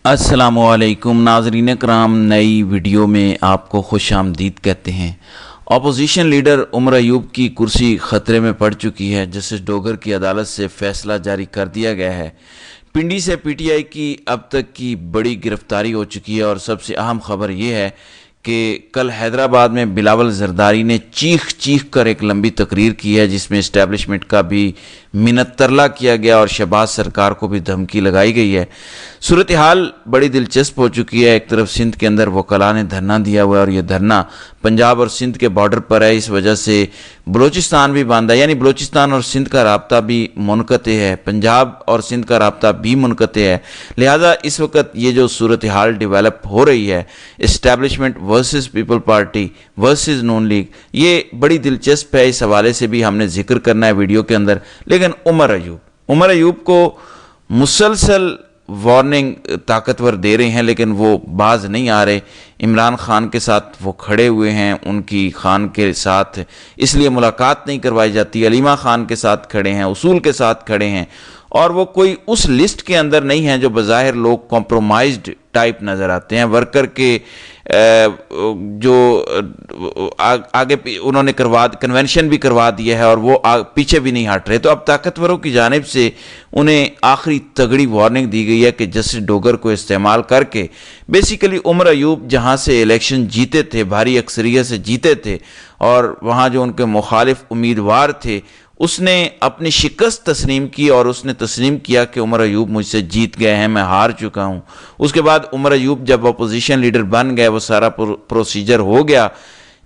अस्सलामु अलैकुम नाज़रीन कराम, नई वीडियो में आपको खुश आमदीद कहते हैं। अपोजिशन लीडर उमर अयूब की कुर्सी ख़तरे में पड़ चुकी है। जस्टिस डोगर की अदालत से फ़ैसला जारी कर दिया गया है। पिंडी से पीटीआई की अब तक की बड़ी गिरफ्तारी हो चुकी है और सबसे अहम खबर ये है कि कल हैदराबाद में बिलावल जरदारी ने चीख चीख कर एक लंबी तकरीर की है, जिसमें इस्टेब्लिशमेंट का भी मिन्नत तरला किया गया और शहबाज सरकार को भी धमकी लगाई गई है। सूरत हाल बड़ी दिलचस्प हो चुकी है। एक तरफ सिंध के अंदर वकला ने धरना दिया हुआ है और ये धरना पंजाब और सिंध के बॉर्डर पर है। इस वजह से बलूचिस्तान भी बांधा, यानी बलूचिस्तान और सिंध का राब्ता भी मुनक़ते है, पंजाब और सिंध का राब्ता भी मुनक़ते है। लिहाजा इस वक्त ये जो सूरत हाल डिवेलप हो रही है, establishment versus people party versus Noon league, ये बड़ी दिलचस्प है। इस हवाले से भी हमने जिक्र करना है वीडियो के अंदर। लेकिन उमर अयूब को मुसलसल वार्निंग ताकतवर दे रहे हैं, लेकिन वो बाज नहीं आ रहे। इमरान खान के साथ वो खड़े हुए हैं, उनकी खान के साथ इसलिए मुलाकात नहीं करवाई जाती। अलीमा खान के साथ खड़े हैं, उसूल के साथ खड़े हैं, और वो कोई उस लिस्ट के अंदर नहीं है जो बज़ाहिर लोग कॉम्प्रोमाइज्ड टाइप नज़र आते हैं। वर्कर के जो आगे उन्होंने कन्वेंशन भी करवा दिया है और वो पीछे भी नहीं हट रहे। तो अब ताकतवरों की जानिब से उन्हें आखिरी तगड़ी वार्निंग दी गई है कि जस्टिस डोगर को इस्तेमाल करके बेसिकली उमर अयूब जहां से इलेक्शन जीते थे, भारी अक्सरियत से जीते थे, और वहां जो उनके मुखालिफ उम्मीदवार थे, उसने अपनी शिकस्त तस्लीम की और उसने तस्लीम किया कि उमर अयूब मुझसे जीत गए हैं, मैं हार चुका हूं। उसके बाद उमर अयूब जब अपोजिशन लीडर बन गए, वो सारा प्रोसीजर हो गया,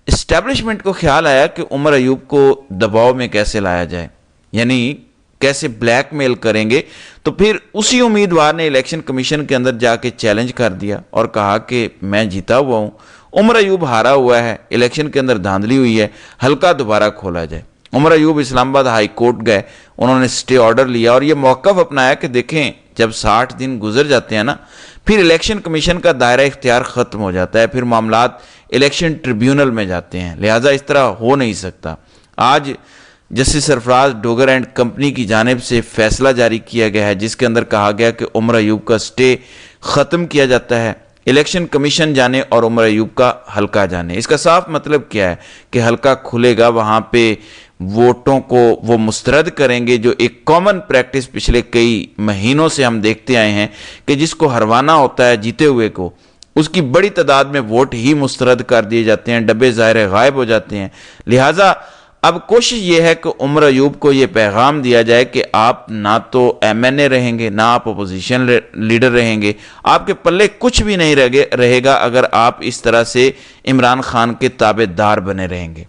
इस्टेब्लिशमेंट को ख्याल आया कि उमर अयूब को दबाव में कैसे लाया जाए, यानी कैसे ब्लैकमेल करेंगे। तो फिर उसी उम्मीदवार ने इलेक्शन कमीशन के अंदर जाके चैलेंज कर दिया और कहा कि मैं जीता हुआ हूं, उमर अयूब हारा हुआ है, इलेक्शन के अंदर धांधली हुई है, हल्का दोबारा खोला जाए। उमर अयूब इस्लामाबाद हाई कोर्ट गए, उन्होंने स्टे ऑर्डर लिया और ये मौक़िफ़ अपनाया कि देखें, जब 60 दिन गुजर जाते हैं ना, फिर इलेक्शन कमीशन का दायरा इख्तियार ख़त्म हो जाता है, फिर मामलात इलेक्शन ट्रिब्यूनल में जाते हैं। लिहाजा इस तरह हो नहीं सकता। आज justice Sarfaraz Dogar and company की जानिब से फ़ैसला जारी किया गया है, जिसके अंदर कहा गया कि उमर अयूब का स्टे ख़त्म किया जाता है, इलेक्शन कमीशन जाने और उमर अयूब का हल्का जाने। इसका साफ मतलब क्या है कि हल्का खुलेगा, वहाँ पे वोटों को वो मुस्तरद करेंगे, जो एक कॉमन प्रैक्टिस पिछले कई महीनों से हम देखते आए हैं कि जिसको हरवाना होता है जीते हुए को, उसकी बड़ी तादाद में वोट ही मुस्तरद कर दिए जाते हैं, डब्बे ज़ाहिर गायब हो जाते हैं। लिहाजा अब कोशिश ये है कि उमर अयूब को ये पैगाम दिया जाए कि आप ना तो एमएनए रहेंगे, ना आप अपोजिशन लीडर रहेंगे, आपके पल्ले कुछ भी नहीं रहेगा अगर आप इस तरह से इमरान खान के ताबेदार बने रहेंगे।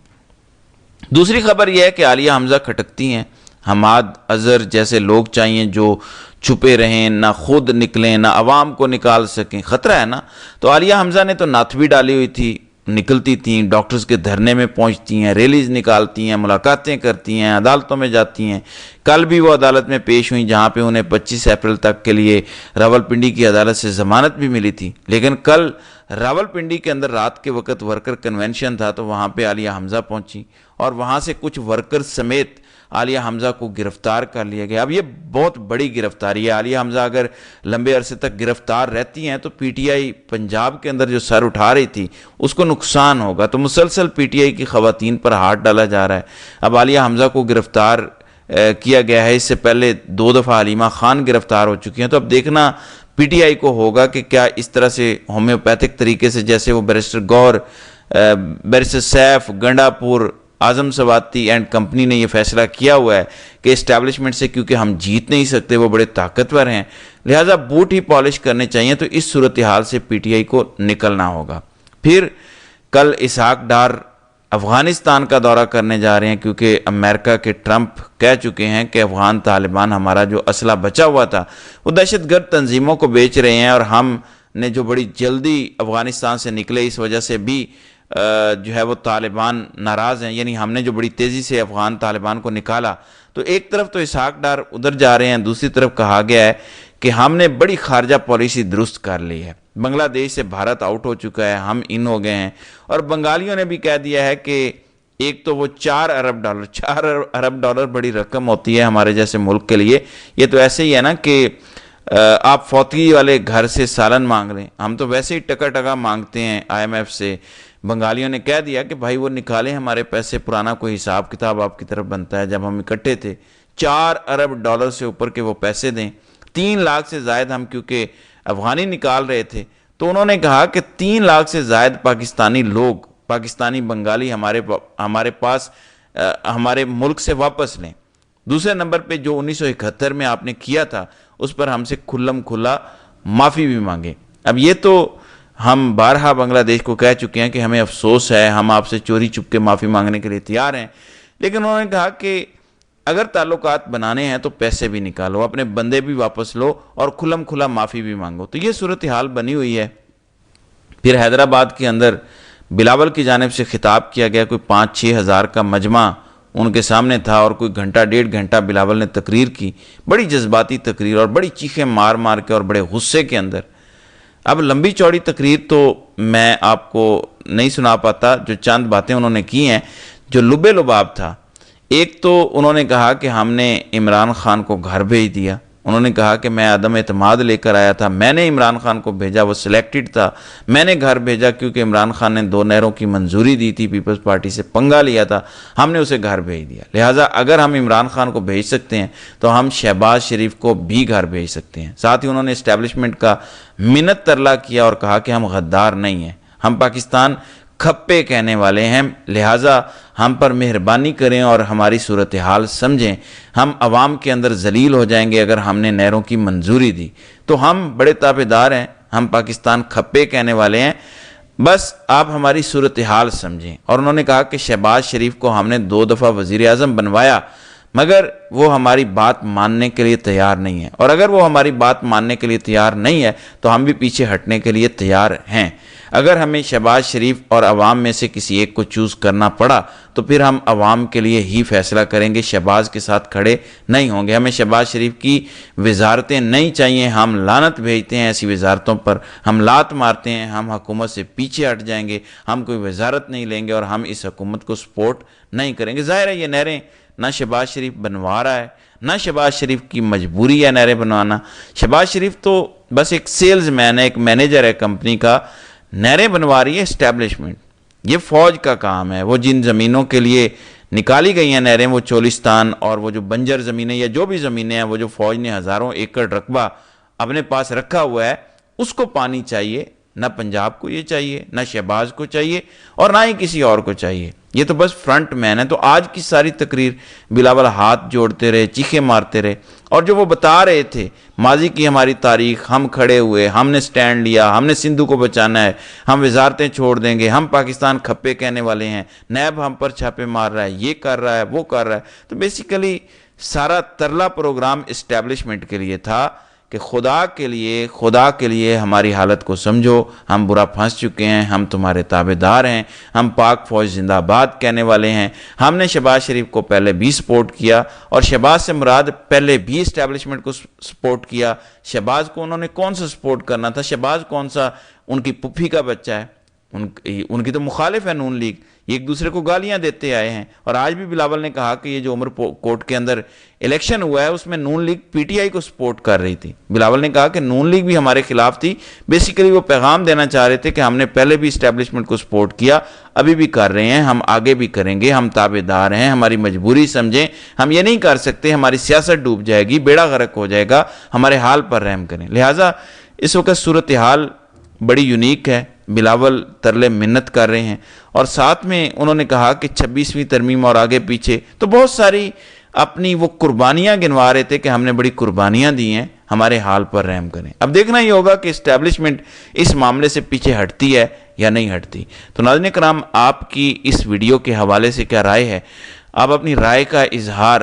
दूसरी खबर यह है कि आलिया हमजा खटकती हैं। हमाद अजहर जैसे लोग चाहिए जो छुपे रहें, ना खुद निकलें, ना अवाम को निकाल सकें, ख़तरा है ना। तो आलिया हमजा ने तो नाथ भी डाली हुई थी, निकलती थीं, डॉक्टर्स के धरने में पहुंचती हैं, रैलीज निकालती हैं, मुलाकातें करती हैं, अदालतों में जाती हैं। कल भी वो अदालत में पेश हुई, जहां पे उन्हें 25 अप्रैल तक के लिए रावलपिंडी की अदालत से ज़मानत भी मिली थी। लेकिन कल रावलपिंडी के अंदर रात के वक्त वर्कर कन्वेंशन था, तो वहाँ पे आलिया हमजा पहुंची और वहाँ से कुछ वर्कर समेत आलिया हमजा को गिरफ्तार कर लिया गया। अब ये बहुत बड़ी गिरफ्तारी है। आलिया हमजा अगर लंबे अरसे तक गिरफ्तार रहती हैं तो पीटीआई पंजाब के अंदर जो सर उठा रही थी उसको नुकसान होगा। तो मुसलसल पीटीआई की खवातीन पर हाथ डाला जा रहा है। अब आलिया हमजा को गिरफ्तार किया गया है, इससे पहले 2 दफ़ा अलीमा खान गिरफ्तार हो चुकी हैं। तो अब देखना पीटीआई को होगा कि क्या इस तरह से होम्योपैथिक तरीके से, जैसे वो barrister Gaur, barrister Saif, Gandapur, Azam Swati and company ने यह फैसला किया हुआ है कि इस्टेब्लिशमेंट से क्योंकि हम जीत नहीं सकते, वो बड़े ताकतवर हैं, लिहाजा बूट ही पॉलिश करने चाहिए। तो इस सूरत हाल से पीटीआई को निकलना होगा। फिर कल इसहाक डार अफ़गानिस्तान का दौरा करने जा रहे हैं, क्योंकि अमेरिका के ट्रंप कह चुके हैं कि अफ़गान तालिबान हमारा जो असला बचा हुआ था वो दहशतगर्द तंजीमों को बेच रहे हैं, और हम ने जो बड़ी जल्दी अफ़गानिस्तान से निकले, इस वजह से भी जो है वो तालिबान नाराज़ हैं, यानी हमने जो बड़ी तेज़ी से अफ़गान तालिबान को निकाला। तो एक तरफ तो इसहाक डार उधर जा रहे हैं, दूसरी तरफ कहा गया है कि हमने बड़ी खारजा पॉलिसी दुरुस्त कर ली है, बांग्लादेश से भारत आउट हो चुका है, हम इन हो गए हैं। और बंगालियों ने भी कह दिया है कि एक तो वो 4 अरब डॉलर बड़ी रकम होती है हमारे जैसे मुल्क के लिए। ये तो ऐसे ही है ना कि آپ فوتگی والے گھر سے سالن مانگ لیں، ہم تو ویسے ہی ٹکا ٹکا مانگتے ہیں IMF سے۔ بنگالیوں نے کہہ دیا کہ بھائی وہ نکالیں ہمارے پیسے، پرانا کوئی حساب کتاب آپ کی طرف بنتا ہے، جب ہم اکٹھے تھے 4 ارب ڈالر سے اوپر کے وہ پیسے دیں، 3 لاکھ سے زائد ہم کیونکہ افغانی نکال رہے تھے، تو انہوں نے کہا کہ 3 لاکھ سے زائد پاکستانی لوگ، پاکستانی بنگالی ہمارے پاس ہمارے ملک سے واپس لیں۔ دوسرے نمبر پہ جو 1971 میں آپ نے کیا تھا اس پر ہم سے کھلم کھلا معافی بھی مانگے۔ اب یہ تو ہم بارہا بنگلہ دیش کو کہہ چکے ہیں کہ ہمیں افسوس ہے، ہم آپ سے چوری چپ کے معافی مانگنے کے لیے تیار ہیں، لیکن انہوں نے کہا کہ اگر تعلقات بنانے ہیں تو پیسے بھی نکالو، اپنے بندے بھی واپس لو اور کھلم کھلا معافی بھی مانگو۔ تو یہ صورتحال بنی ہوئی ہے۔ پھر حیدرآباد کے اندر بلاول کی جانب سے خطاب کیا گیا، کوئی 5-6 ہزار کا مجمع ان کے سامنے تھا اور کوئی گھنٹہ 1.5 گھنٹہ بلاول نے تقریر کی، بڑی جذباتی تقریر اور بڑی چیخیں مار مار کے اور بڑے غصے کے اندر۔ اب لمبی چوڑی تقریر تو میں آپ کو نہیں سنا پاتا، جو چند باتیں انہوں نے کی ہیں جو لبے لباب تھا۔ ایک تو انہوں نے کہا کہ ہم نے عمران خان کو گھر بھیج دیا، انہوں نے کہا کہ میں عدم اعتماد لے کر آیا تھا، میں نے عمران خان کو بھیجا، وہ سلیکٹڈ تھا، میں نے گھر بھیجا کیونکہ عمران خان نے 2 نہروں کی منظوری دی تھی، پیپلز پارٹی سے پنگا لیا تھا، ہم نے اسے گھر بھیج دیا۔ لہٰذا اگر ہم عمران خان کو بھیج سکتے ہیں تو ہم شہباز شریف کو بھی گھر بھیج سکتے ہیں۔ ساتھ ہی انہوں نے اسٹیبلشمنٹ کا منت ترلا کیا اور کہا کہ ہم غدار نہیں ہیں، ہم پاکستان کھپے کہنے والے ہیں، لہٰذا ہم پر مہربانی کریں اور ہماری صورتحال سمجھیں، ہم عوام کے اندر ذلیل ہو جائیں گے اگر ہم نے نہروں کی منظوری دی۔ تو ہم بڑے تابعدار ہیں، ہم پاکستان کھپے کہنے والے ہیں، بس آپ ہماری صورتحال سمجھیں۔ اور انہوں نے کہا کہ شہباز شریف کو ہم نے 2 دفعہ وزیر اعظم بنوایا مگر وہ ہماری بات ماننے کے لیے تیار نہیں ہے، اور اگر وہ ہماری بات ماننے کے لیے تیار نہیں ہے تو ہم بھی پیچھے ہٹنے کے لیے تیار ہیں۔ اگر ہمیں شہباز شریف اور عوام میں سے کسی ایک کو چوز کرنا پڑا تو پھر ہم عوام کے لیے ہی فیصلہ کریں گے، شہباز کے ساتھ کھڑے نہیں ہوں گے۔ ہمیں شہباز شریف کی وزارتیں نہیں چاہیے، ہم لعنت بھیجتے ہیں ایسی وزارتوں پر، ہم لات مارتے ہیں، ہم حکومت سے پیچھے ہٹ جائیں گے، ہم کوئی وزارت نہیں لیں گے اور ہم اس حکومت کو سپورٹ نہیں کریں گے۔ ظاہر ہے یہ نہریں نہ شہباز شریف بنوا رہا ہے، نہ شہباز شریف کی مجبوری ہے نہریں بنوانا۔ شہباز شریف تو بس ایک سیلز مین ہے، ایک مینیجر ہے کمپنی کا، نہریں بنوا رہی ہے اسٹیبلشمنٹ، یہ فوج کا کام ہے۔ وہ جن زمینوں کے لیے نکالی گئی ہیں نہریں، وہ چولستان اور وہ جو بنجر زمینیں یا جو بھی زمینیں ہیں، وہ جو فوج نے ہزاروں ایکڑ رقبہ اپنے پاس رکھا ہوا ہے، اس کو پانی چاہیے۔ نہ پنجاب کو یہ چاہیے، نہ شہباز کو چاہیے اور نہ ہی کسی اور کو چاہیے، یہ تو بس فرنٹ مین ہے۔ تو آج کی ساری تقریر بلاول ہاتھ جوڑتے رہے، چیخیں مارتے رہے، اور جو وہ بتا رہے تھے ماضی کی ہماری تاریخ، ہم کھڑے ہوئے، ہم نے سٹینڈ لیا، ہم نے سندھو کو بچانا ہے، ہم وزارتیں چھوڑ دیں گے، ہم پاکستان کھپے کہنے والے ہیں، نیب ہم پر چھاپے مار رہا ہے، یہ کر رہا ہے، وہ کر رہا ہے۔ تو بیسیکلی سارا ترلا پروگرام اسٹیبلشمنٹ کے لیے تھا کہ خدا کے لیے ہماری حالت کو سمجھو، ہم برا پھنس چکے ہیں، ہم تمہارے تابعدار ہیں، ہم پاک فوج زندہ باد کہنے والے ہیں۔ ہم نے شہباز شریف کو پہلے بھی سپورٹ کیا، اور شہباز سے مراد پہلے بھی اسٹیبلشمنٹ کو سپورٹ کیا۔ شہباز کو انہوں نے کون سا سپورٹ کرنا تھا؟ شہباز کون سا ان کی پھپھی کا بچہ ہے؟ ان کی تو مخالف ہے نون لیگ، یہ ایک دوسرے کو گالیاں دیتے آئے ہیں۔ اور آج بھی بلاول نے کہا کہ یہ جو عمر کوٹ کے اندر الیکشن ہوا ہے اس میں نون لیگ PTI کو سپورٹ کر رہی تھی۔ بلاول نے کہا کہ نون لیگ بھی ہمارے خلاف تھی، بیسیکلی وہ پیغام دینا چاہ رہے تھے کہ ہم نے پہلے بھی اسٹیبلشمنٹ کو سپورٹ کیا، ابھی بھی کر رہے ہیں، ہم آگے بھی کریں گے، ہم تابعدار ہیں، ہماری مجبوری سمجھیں، ہم یہ نہیں کر سکتے، ہماری سیاست ڈوب جائے گی، بیڑا غرق ہو جائے گا، ہمارے حال پر رحم کریں۔ لہٰذا اس وقت صورتحال بڑی یونیک ہے، بلاول ترلے منت کر رہے ہیں، اور ساتھ میں انہوں نے کہا کہ 26ویں ترمیم اور آگے پیچھے تو بہت ساری اپنی وہ قربانیاں گنوا رہے تھے کہ ہم نے بڑی قربانیاں دی ہیں، ہمارے حال پر رحم کریں۔ اب دیکھنا ہی ہوگا کہ اسٹیبلشمنٹ اس معاملے سے پیچھے ہٹتی ہے یا نہیں ہٹتی۔ تو ناظرین کرام، آپ کی اس ویڈیو کے حوالے سے کیا رائے ہے؟ آپ اپنی رائے کا اظہار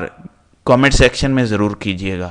کامنٹ سیکشن میں ضرور کیجئے گا۔